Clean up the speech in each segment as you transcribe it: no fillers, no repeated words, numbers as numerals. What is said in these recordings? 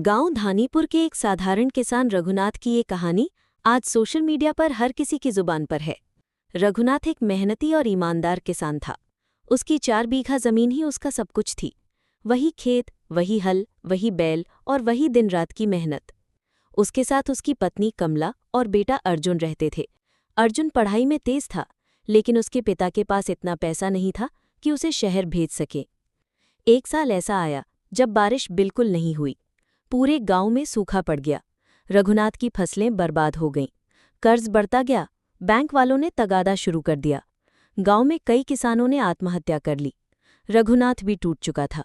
गांव धानीपुर के एक साधारण किसान रघुनाथ की ये कहानी आज सोशल मीडिया पर हर किसी की जुबान पर है। रघुनाथ एक मेहनती और ईमानदार किसान था। उसकी 4 बीघा जमीन ही उसका सब कुछ थी। वही खेत, वही हल, वही बैल और वही दिन रात की मेहनत। उसके साथ उसकी पत्नी कमला और बेटा अर्जुन रहते थे। अर्जुन पढ़ाई में तेज था, लेकिन उसके पिता के पास इतना पैसा नहीं था कि उसे शहर भेज सके। एक साल ऐसा आया जब बारिश बिल्कुल नहीं हुई। पूरे गांव में सूखा पड़ गया। रघुनाथ की फसलें बर्बाद हो गईं। कर्ज बढ़ता गया। बैंक वालों ने तगादा शुरू कर दिया। गांव में कई किसानों ने आत्महत्या कर ली। रघुनाथ भी टूट चुका था।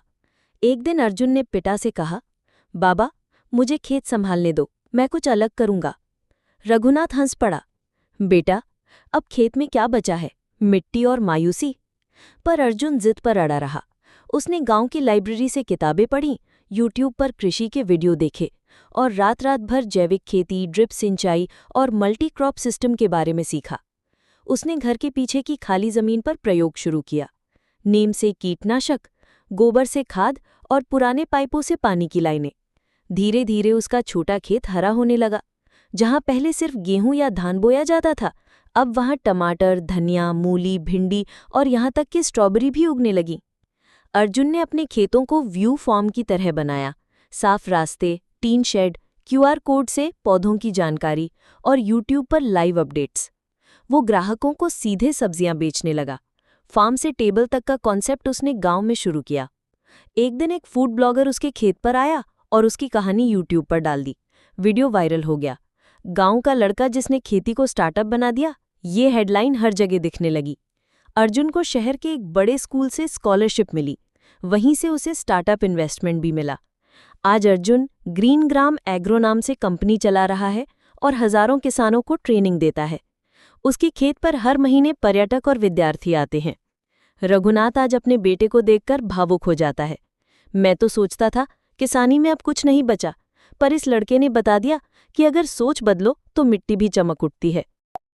एक दिन अर्जुन ने पिता से कहा, बाबा, मुझे खेत संभालने दो, मैं कुछ अलग करूंगा। रघुनाथ हंस पड़ा, बेटा, अब खेत में क्या बचा है, मिट्टी और मायूसी। पर अर्जुन जिद पर अड़ा रहा। उसने गांव की लाइब्रेरी से किताबें पढ़ीं, यूट्यूब पर कृषि के वीडियो देखे और रात रात भर जैविक खेती, ड्रिप सिंचाई और मल्टी क्रॉप सिस्टम के बारे में सीखा। उसने घर के पीछे की खाली जमीन पर प्रयोग शुरू किया। नीम से कीटनाशक, गोबर से खाद और पुराने पाइपों से पानी की लाइनें। धीरे धीरे उसका छोटा खेत हरा होने लगा। जहां पहले सिर्फ गेहूं या धान बोया जाता था, अब वहां टमाटर, धनिया, मूली, भिंडी और यहां तक कि स्ट्रॉबेरी भी उगने लगी। अर्जुन ने अपने खेतों को व्यू फॉर्म की तरह बनाया। साफ रास्ते, टीन शेड, क्यूआर कोड से पौधों की जानकारी और यूट्यूब पर लाइव अपडेट्स। वो ग्राहकों को सीधे सब्जियां बेचने लगा। फार्म से टेबल तक का कॉन्सेप्ट उसने गांव में शुरू किया। एक दिन एक फूड ब्लॉगर उसके खेत पर आया और उसकी कहानी यूट्यूब पर डाल दी। वीडियो वायरल हो गया। गांव का लड़का जिसने खेती को स्टार्टअप बना दिया, ये हेडलाइन हर जगह दिखने लगी। अर्जुन को शहर के एक बड़े स्कूल से स्कॉलरशिप मिली। वहीं से उसे स्टार्टअप इन्वेस्टमेंट भी मिला। आज अर्जुन ग्रीन ग्राम एग्रो नाम से कंपनी चला रहा है और हजारों किसानों को ट्रेनिंग देता है। उसके खेत पर हर महीने पर्यटक और विद्यार्थी आते हैं। रघुनाथ आज अपने बेटे को देखकर भावुक हो जाता है। मैं तो सोचता था किसानी में अब कुछ नहीं बचा, पर इस लड़के ने बता दिया कि अगर सोच बदलो तो मिट्टी भी चमक उठती है।